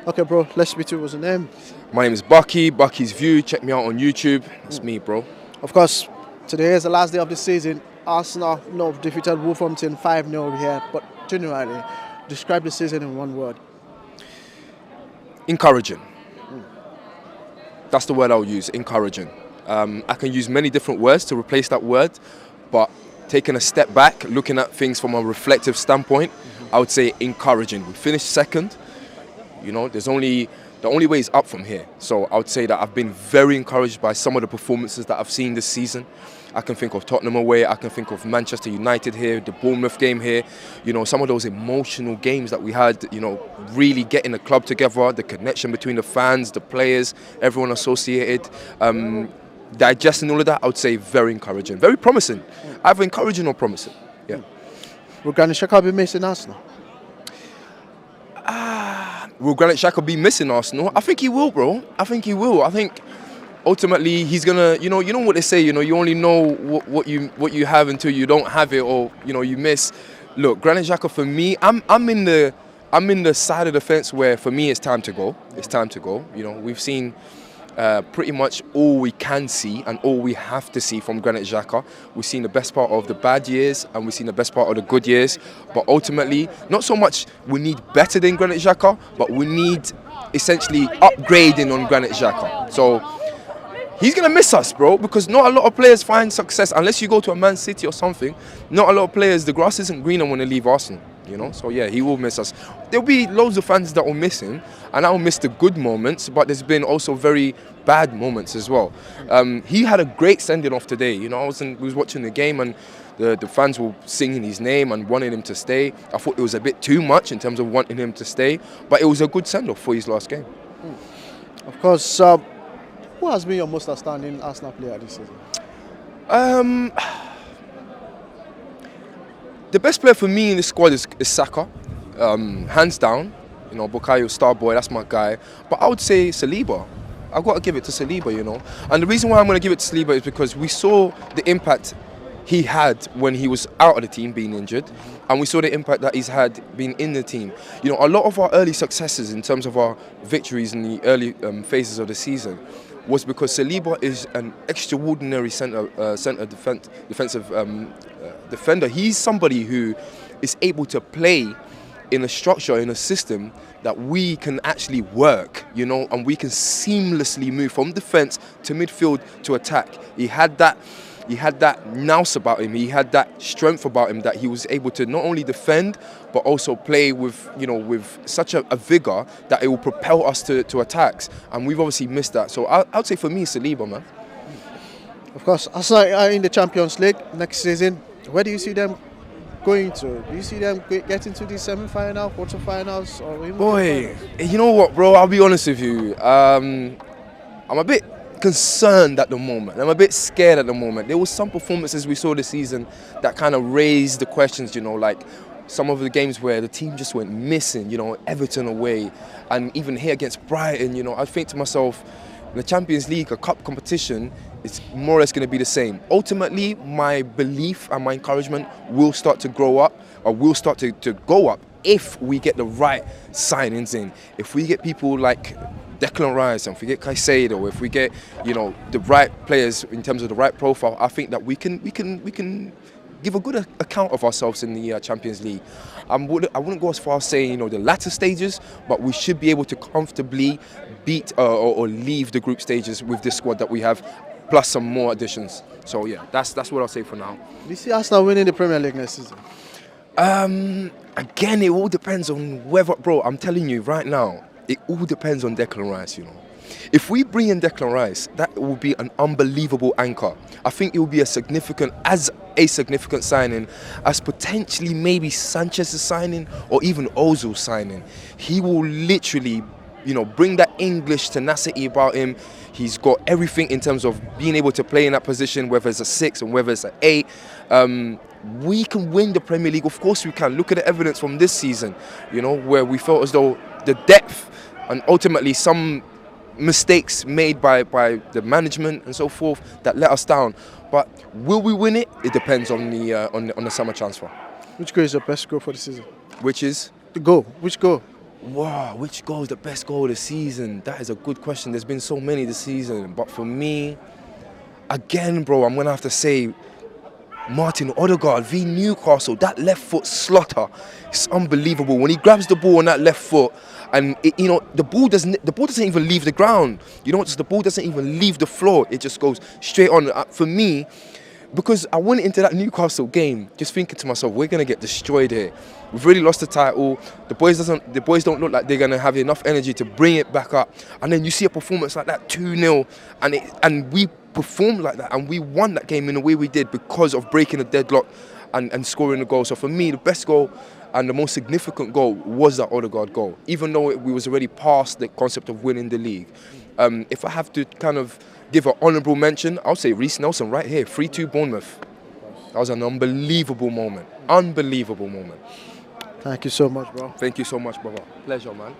Okay, bro, let's meet you. What's your name? My name is Bucky, Bucky's View. Check me out on YouTube. That's me, bro. Of course, today is the last day of the season. Arsenal defeated Wolverhampton 5-0 here. But generally, describe the season in one word. Encouraging. That's the word I'll use, encouraging. I can use many different words to replace that word, but taking a step back, looking at things from a reflective standpoint, I would say encouraging. We finished second. You know, the only way is up from here. So I would say that I've been very encouraged by some of the performances that I've seen this season. I can think of Tottenham away, I can think of Manchester United here, the Bournemouth game here. You know, some of those emotional games that we had, you know, really getting the club together, the connection between the fans, the players, everyone associated. Digesting all of that, I would say very encouraging, very promising. Either encouraging or promising, yeah. Will Granit Xhaka be missing Arsenal? Will Granit Xhaka be missing Arsenal? I think he will, bro. I think he will. I think ultimately he's gonna, you know what they say, you know, you only know what you have until you don't have it, or you know you miss. Look, Granit Xhaka for me, I'm in the side of the fence where for me it's time to go. It's time to go. You know, we've seen pretty much all we can see and all we have to see from Granit Xhaka. We've seen the best part of the bad years and we've seen the best part of the good years. But ultimately, not so much we need better than Granit Xhaka, but we need essentially upgrading on Granit Xhaka. So he's going to miss us, bro, because not a lot of players find success, unless you go to a Man City or something. Not a lot of players, the grass isn't greener when they leave Arsenal. You know, so yeah, he will miss us. There'll be loads of fans that will miss him, and I will miss the good moments, but there's been also very bad moments as well. He had a great sending off today. You know, I was watching the game, and the fans were singing his name and wanting him to stay. I thought it was a bit too much in terms of wanting him to stay, but it was a good send off for his last game. Of course, who has been your most outstanding Arsenal player this season? The best player for me in the squad is Saka, hands down. You know, Bukayo Starboy, that's my guy. But I would say Saliba. I've got to give it to Saliba, you know. And the reason why I'm going to give it to Saliba is because we saw the impact he had when he was out of the team being injured, and we saw the impact that he's had being in the team. You know, a lot of our early successes in terms of our victories in the early phases of the season was because Saliba is an extraordinary defensive defender. He's somebody who is able to play in a structure, in a system that we can actually work, you know, and we can seamlessly move from defense to midfield to attack. He had that nous about him. He had that strength about him that he was able to not only defend but also play with, you know, with such a vigor that it will propel us to attacks. And we've obviously missed that. So I'd say for me, Saliba, man. Of course, Arsenal are in the Champions League next season. Where do you see them going to? Do you see them getting to the semi-final, quarter-finals, or even Boy, you know what, bro? I'll be honest with you. I'm a bit concerned at the moment. I'm a bit scared at the moment. There were some performances we saw this season that kind of raised the questions, you know, like some of the games where the team just went missing, you know, Everton away, and even here against Brighton, you know, I think to myself, in the Champions League, a cup competition, it's more or less going to be the same. Ultimately, my belief and my encouragement will start to grow up, or will start to go up if we get the right signings in. If we get people like Declan Rice, and if we get Caicedo, if we get, you know, the right players in terms of the right profile, I think that we can give a good account of ourselves in the Champions League. I wouldn't go as far as saying, you know, the latter stages, but we should be able to comfortably beat or leave the group stages with this squad that we have, plus some more additions. So yeah, that's what I'll say for now. Do you see Arsenal winning the Premier League next season? Again, it all depends on whether, bro, I'm telling you right now, it all depends on Declan Rice, you know. If we bring in Declan Rice, that will be an unbelievable anchor. I think it will be as significant signing as potentially maybe Sanchez's signing or even Ozil's signing. He will literally, you know, bring that English tenacity about him. He's got everything in terms of being able to play in that position, whether it's a 6 and whether it's an 8. We can win the Premier League. Of course we can. Look at the evidence from this season, you know, where we felt as though the depth and ultimately some mistakes made by the management and so forth that let us down. But will we win it? It depends on the summer transfer. Which goal is your best goal for the season? Which is? The goal. Which goal? Wow, which goal is the best goal of the season? That is a good question. There's been so many this season. But for me, again, bro, I'm going to have to say Martin Odegaard v Newcastle. That left foot slaughter, it's unbelievable. When he grabs the ball on that left foot, and the ball doesn't even leave the ground. You know what? The ball doesn't even leave the floor. It just goes straight on. For me, because I went into that Newcastle game just thinking to myself, we're gonna get destroyed here. We've already lost the title. The boys don't look like they're gonna have enough energy to bring it back up. And then you see a performance like that, 2-0, and we performed like that, and we won that game in the way we did because of breaking the deadlock and scoring the goal. So for me, the best goal and the most significant goal was that Odegaard goal, even though we was already past the concept of winning the league. If I have to kind of give an honourable mention, I'll say Reece Nelson right here, 3-2 Bournemouth. That was an unbelievable moment. Unbelievable moment. Thank you so much, bro. Thank you so much, brother. Pleasure, man.